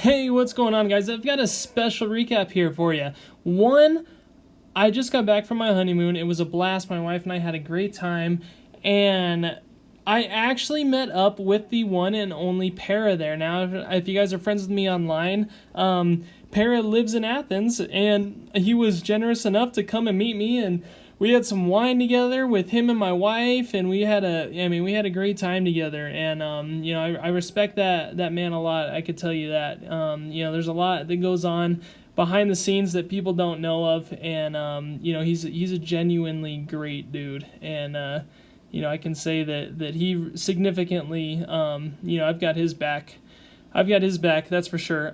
Hey, what's going on, guys? I've got a special recap here for you. One, I just got back from my honeymoon. It was a blast. My wife and I had a great time, and I actually met up with the one and only Para there. Now, if you guys are friends with me online, Para lives in Athens, and he was generous enough to come and meet me, and we had some wine together with him and my wife, and we had a great time together. And I respect that man a lot. I could tell you that. There's a lot that goes on behind the scenes that people don't know of, and he's a genuinely great dude. And I can say that he significantly, I've got his back. That's for sure.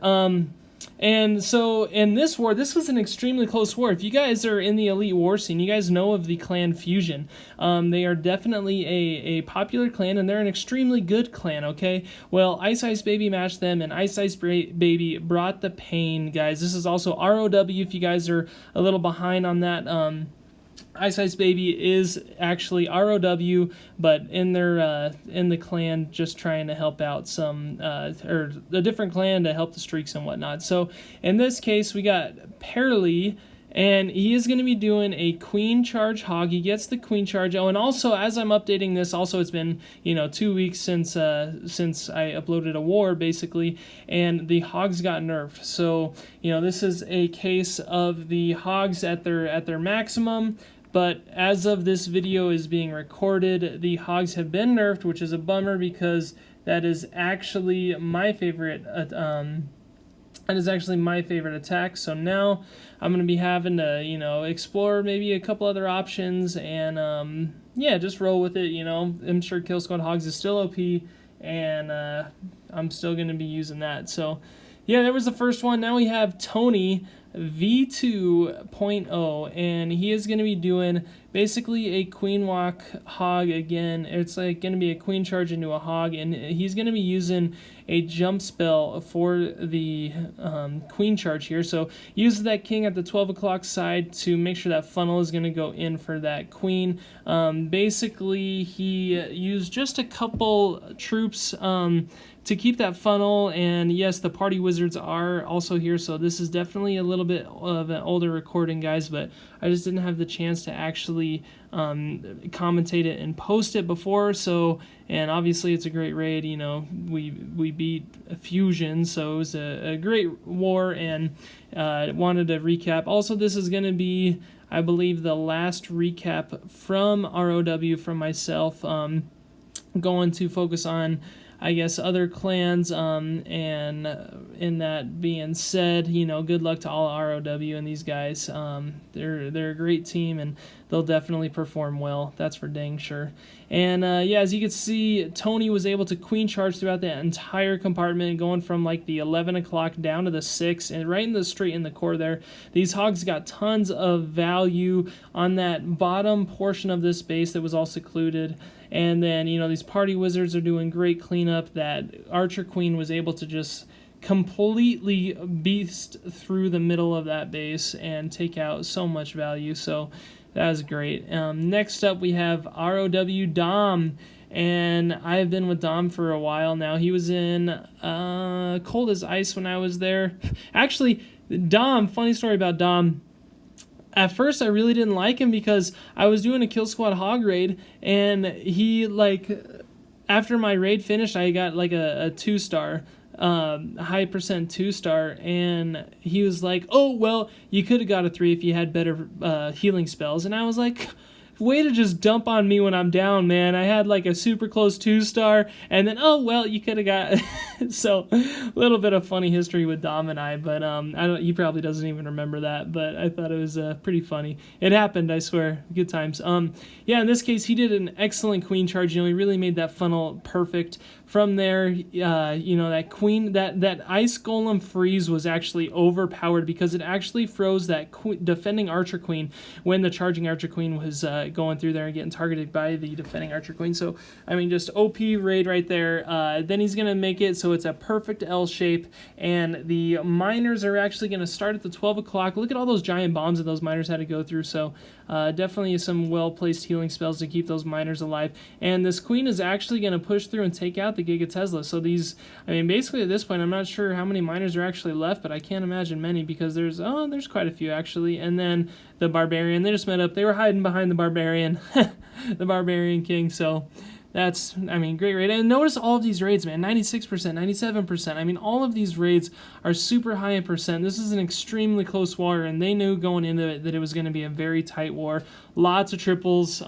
And so in this war, this was an extremely close war. If you guys are in the Elite War scene, you guys know of the clan Fusion. They are definitely a popular clan, and they're an extremely good clan, okay? Well, Ice Ice Baby matched them, and Ice Ice Baby brought the pain, guys. This is also ROW if you guys are a little behind on that. Ice Ice Baby is actually ROW, but in the clan, just trying to help out some or a different clan to help the streaks and whatnot. So in this case, we got Perly, and he is going to be doing a queen charge hog. He gets the queen charge. Oh, and also as I'm updating this, also it's been 2 weeks since I uploaded a war basically, and the hogs got nerfed. So this is a case of the hogs at their maximum. But as of this video is being recorded, the hogs have been nerfed, which is a bummer because that is actually my favorite. Attack. So now I'm gonna be having to explore maybe a couple other options and just roll with it. I'm sure Kill Squad Hogs is still OP, and I'm still gonna be using that. So yeah, there was the first one. Now we have Tony V2.0, and he is going to be doing basically a queen walk hog again. It's like going to be a queen charge into a hog, and he's going to be using a jump spell for the queen charge here. So use that king at the 12 o'clock side to make sure that funnel is going to go in for that queen. Basically, he used just a couple troops to keep that funnel, and yes, the party wizards are also here, so this is definitely a little bit of an older recording, guys, but I just didn't have the chance to actually commentate it and post it before. So, and obviously it's a great raid. We beat Fusion, so it was a great war, and wanted to recap. Also, this is going to be, I believe, the last recap from ROW from myself. Going to focus on, I guess, other clans, and in that being said, good luck to all ROW and these guys. They're a great team, and they'll definitely perform well. That's for dang sure. And as you can see, Tony was able to queen charge throughout the entire compartment, going from like the 11 o'clock down to the 6, and right in the straight in the core there. These hogs got tons of value on that bottom portion of this base that was all secluded. And then, these party wizards are doing great cleanup. That Archer Queen was able to just completely beast through the middle of that base and take out so much value. So that was great. Next up, we have ROW Dom. And I've been with Dom for a while now. He was in Cold as Ice when I was there. Actually, Dom, funny story about Dom. At first, I really didn't like him because I was doing a Kill Squad Hog raid, and he, after my raid finished, I got, a 2-star, high percent 2-star, and he was like, oh, well, you could have got a 3 if you had better healing spells, and I was like, way to just dump on me when I'm down, man. I had a super close 2-star, and then, oh, well, you could have got... So, a little bit of funny history with Dom and I, but he probably doesn't even remember that, but I thought it was pretty funny. It happened, I swear. Good times. In this case, he did an excellent queen charge. He really made that funnel perfect. From there, that queen, that ice golem freeze was actually overpowered because it actually froze that defending archer queen when the charging archer queen was going through there and getting targeted by the defending archer queen. So, just OP raid right there. Then he's going to make it so it's a perfect L shape, and the miners are actually going to start at the 12 o'clock. Look at all those giant bombs that those miners had to go through. So, definitely some well-placed healing spells to keep those miners alive. And this queen is actually going to push through and take out the Giga Tesla. So these, I mean, basically at this point, I'm not sure how many miners are actually left, but I can't imagine many because there's quite a few actually. And then the Barbarian, they just met up. They were hiding behind the Barbarian, the Barbarian King. So that's, I mean, great raid. And notice all of these raids, man, 96%, 97%. I mean, all of these raids are super high in percent. This is an extremely close war, and they knew going into it that it was going to be a very tight war. Lots of triples,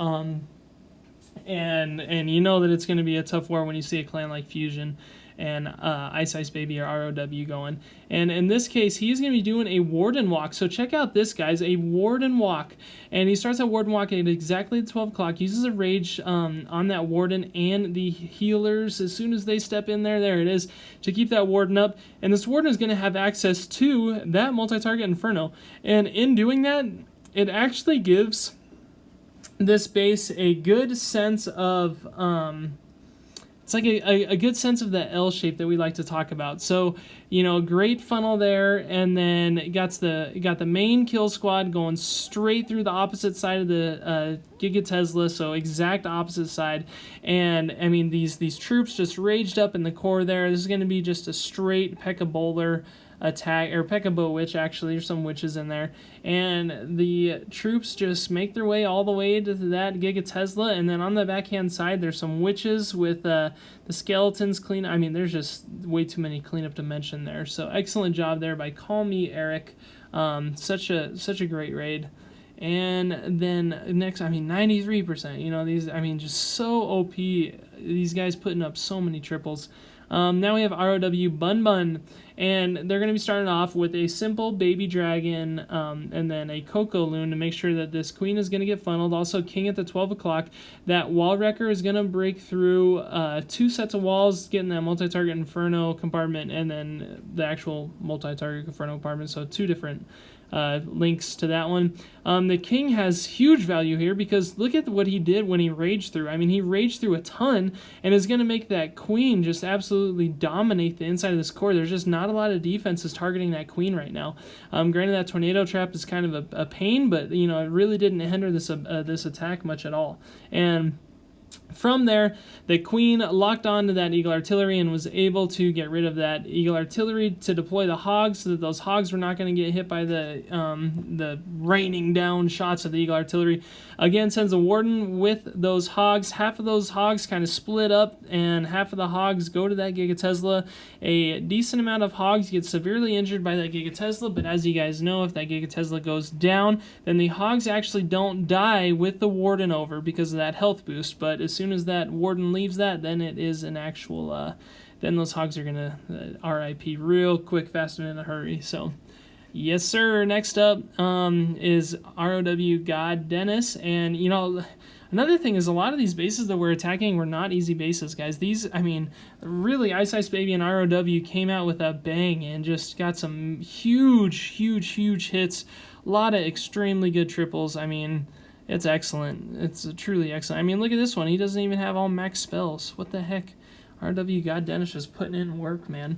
and you know that it's going to be a tough war when you see a clan like Fusion and Ice Baby or ROW going. And in this case, he's going to be doing a Warden Walk. So check out this, guys, a Warden Walk. And he starts that Warden Walk at exactly 12 o'clock, uses a Rage on that Warden and the healers as soon as they step in there. There it is, to keep that Warden up. And this Warden is going to have access to that multi-target Inferno. And in doing that, it actually gives this base a good sense of it's like a good sense of the L shape that we like to talk about. So, you know, great funnel there, and then it got the main kill squad going straight through the opposite side of the Giga Tesla, so exact opposite side. And I mean, these troops just raged up in the core there. This is going to be just a straight P.E.K.K.A. Bowler attack, or P.E.K.K.A. Bow Witch, actually. There's some witches in there. And the troops just make their way all the way to that Giga Tesla, and then on the backhand side, there's some witches with the skeletons clean. I mean, there's just way too many cleanup to mention there. So excellent job there by Call Me Eric. Such a great raid. And then next, I mean, 93%. You know, these, I mean, just so OP. These guys putting up so many triples. Now we have ROW Bun Bun, and they're going to be starting off with a simple Baby Dragon and then a Coco Loon to make sure that this Queen is going to get funneled. Also, King at the 12 o'clock. That Wall Wrecker is going to break through 2 sets of walls, getting that multi-target Inferno compartment, and then the actual multi-target Inferno compartment, so 2 different links to that one. The King has huge value here because look at what he did when he raged through. I mean, he raged through a ton and is going to make that Queen just absolutely dominate the inside of this core. There's just not a lot of defenses targeting that Queen right now. Granted, that Tornado Trap is kind of a pain, but you know, it really didn't hinder this attack much at all. And from there, the Queen locked onto that Eagle Artillery and was able to get rid of that Eagle Artillery to deploy the Hogs, so that those Hogs were not going to get hit by the raining down shots of the Eagle Artillery. Again, sends a Warden with those Hogs. Half of those Hogs kind of split up, and half of the Hogs go to that Giga Tesla. A decent amount of Hogs get severely injured by that Giga Tesla, but as you guys know, if that Giga Tesla goes down, then the Hogs actually don't die with the Warden over because of that health boost. But as soon as that Warden leaves that, then it is an actual, then those Hogs are going to RIP real quick, fast, and in a hurry. So, yes, sir. Next up is ROW God Dennis. And, you know, another thing is a lot of these bases that we're attacking were not easy bases, guys. These, I mean, really, Ice Baby and ROW came out with a bang and just got some huge hits. A lot of extremely good triples. I mean, it's excellent. It's truly excellent. I mean, look at this one. He doesn't even have all max spells. What the heck? RW God Dennis is putting in work, man.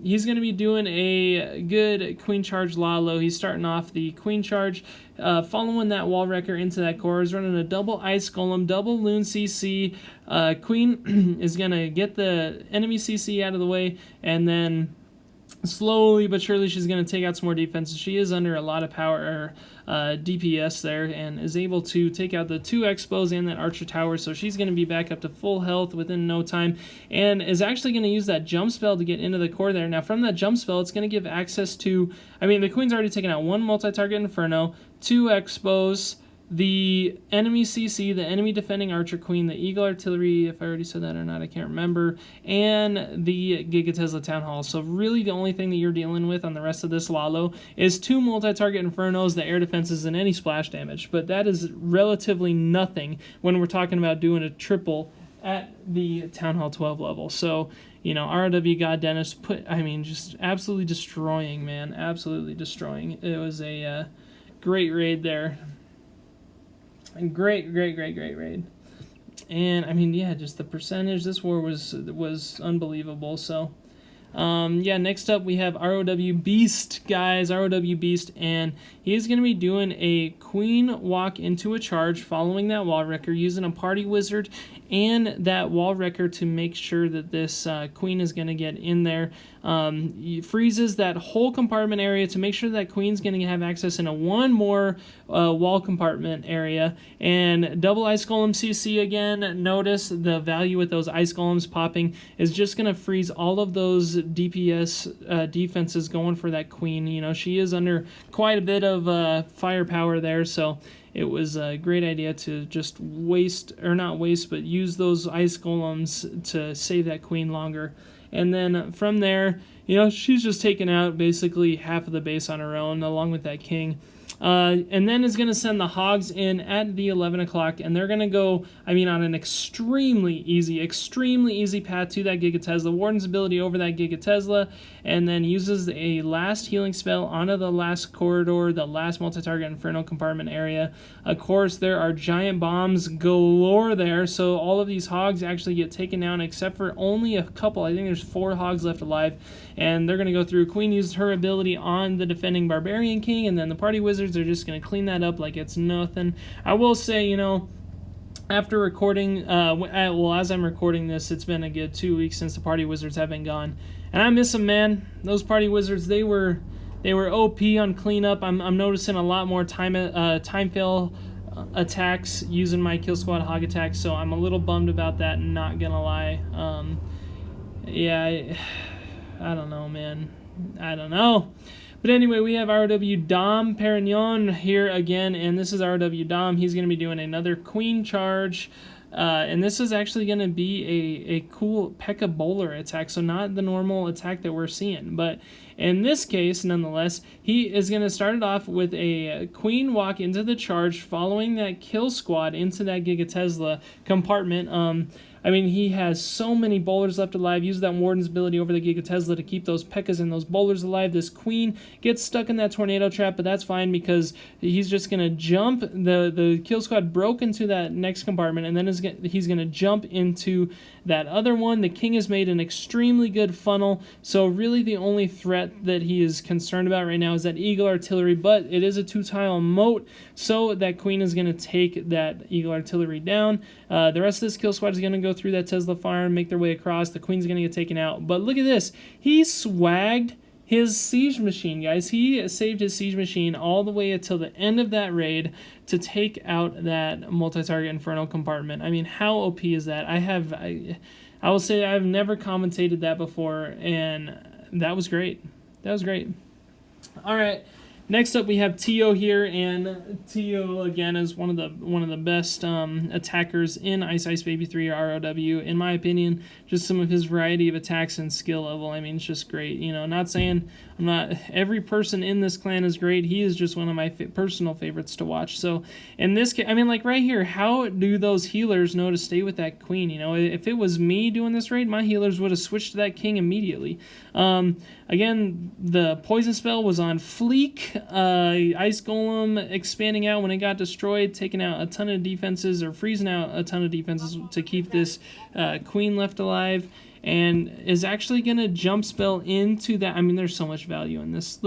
He's going to be doing a good Queen Charge Lalo. He's starting off the Queen Charge, following that Wall Wrecker into that core. He's running a double Ice Golem, double Loon CC. Queen is going to get the enemy CC out of the way, and then slowly but surely she's going to take out some more defenses. She is under a lot of power, DPS there, and is able to take out the 2 Expos and that Archer Tower, so she's going to be back up to full health within no time, and is actually going to use that jump spell to get into the core there. Now from that jump spell, it's going to give access to, I mean, the Queen's already taken out 1 multi-target Inferno, 2 Expos, the enemy CC, the enemy defending Archer Queen, the Eagle Artillery, if I already said that or not, I can't remember, and the Giga Tesla Town Hall. So really the only thing that you're dealing with on the rest of this Lalo is 2 multi-target Infernos, the air defenses, and any splash damage. But that is relatively nothing when we're talking about doing a triple at the Town Hall 12 level. So, you know, ROW God Dennis just absolutely destroying, man. Absolutely destroying. It was a great raid there. And great raid. And I mean, yeah, just the percentage. This war was unbelievable. So, yeah, next up we have ROW Beast, guys. ROW Beast, and he's going to be doing a Queen Walk into a charge following that Wall Wrecker using a Party Wizard and that wall wrecker to make sure that this queen is going to get in there. Freezes that whole compartment area to make sure that queen's going to have access into one more wall compartment area. And double ice golem CC again. Notice the value with those ice golems popping is just going to freeze all of those DPS defenses going for that queen. You know, she is under quite a bit of firepower there, so it was a great idea to just not waste, but use those ice golems to save that queen longer. And then from there, you know, she's just taken out basically half of the base on her own, along with that king. And then is going to send the hogs in at the 11 o'clock, and they're going to go, I mean, on an extremely easy path to that Giga Tesla. Warden's ability over that Giga Tesla, and then uses a last healing spell onto the last corridor, the last multi-target Inferno compartment area. Of course, there are giant bombs galore there, so all of these hogs actually get taken down, except for only a couple. I think there's 4 hogs left alive, and they're going to go through. Queen used her ability on the defending Barbarian King, and then the Party Wizards are just going to clean that up like it's nothing. I will say, you know, after recording, as I'm recording this, it's been a good 2 weeks since the Party Wizards have been gone, and I miss them, man. Those Party Wizards, they were OP on cleanup. I'm noticing a lot more time fail attacks using my Kill Squad hog attacks, so I'm a little bummed about that, not gonna lie. Yeah, I don't know, man. I don't know. But anyway, we have ROW Dom Perignon here again, and this is ROW Dom. He's going to be doing another queen charge, and this is actually going to be a cool P.E.K.K.A. Bowler attack, so not the normal attack that we're seeing. But in this case, nonetheless, he is going to start it off with a queen walk into the charge, following that kill squad into that Giga Tesla compartment. I mean, he has so many bowlers left alive. Use that Warden's ability over the Giga Tesla to keep those P.E.K.K.A.s and those bowlers alive. This queen gets stuck in that tornado trap, but that's fine because he's just going to jump. The kill squad broke into that next compartment, and then he's going to jump into that other one. The king has made an extremely good funnel, so really the only threat that he is concerned about right now is that Eagle Artillery, but it is a 2-tile moat, so that queen is going to take that Eagle Artillery down. The rest of this kill squad is going to go through that Tesla farm, make their way across. The queen's going to get taken out. But look at this. He swagged his siege machine, guys. He saved his siege machine all the way until the end of that raid to take out that multi-target Inferno compartment. I mean, how OP is that? I will say I've never commentated that before, and that was great. That was great. All right. Next up, we have Tio here, and Tio again is one of the best attackers in Ice Ice Baby 3 ROW, in my opinion. Just some of his variety of attacks and skill level. I mean, it's just great. You know, not saying every person in this clan is great. He is just one of my personal favorites to watch. So in this case, I mean, like right here, how do those healers know to stay with that queen? You know, if it was me doing this raid, my healers would have switched to that king immediately. Again, the poison spell was on fleek. Ice Golem expanding out when it got destroyed, taking out a ton of defenses, or freezing out a ton of defenses to keep this queen left alive, and is actually going to jump spell into that. I mean, there's so much value in this.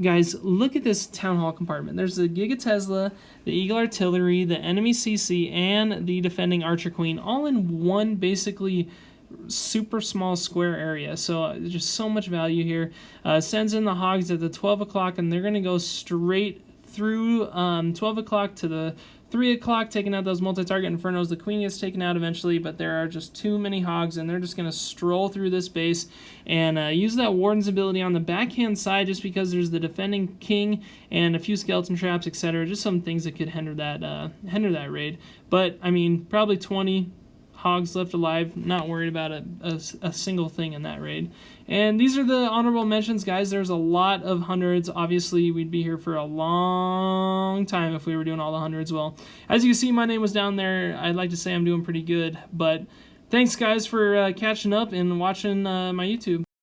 Guys, look at this Town Hall compartment. There's the Giga Tesla, the Eagle Artillery, the enemy CC, and the defending Archer Queen, all in one basically super small square area. So just so much value here. Sends in the hogs at the 12 o'clock, and they're going to go straight through 12 o'clock to the 3 o'clock, taking out those multi-target Infernos. The queen gets taken out eventually, but there are just too many hogs, and they're just going to stroll through this base and use that Warden's ability on the backhand side, just because there's the defending king and a few skeleton traps, etc. Just some things that could hinder that raid. But I mean, probably 20 hogs left alive, not worried about a single thing in that raid. And these are the honorable mentions, guys. There's a lot of hundreds. Obviously, we'd be here for a long time if we were doing all the hundreds. Well, as you can see, my name was down there. I'd like to say I'm doing pretty good, but thanks, guys, for catching up and watching my YouTube.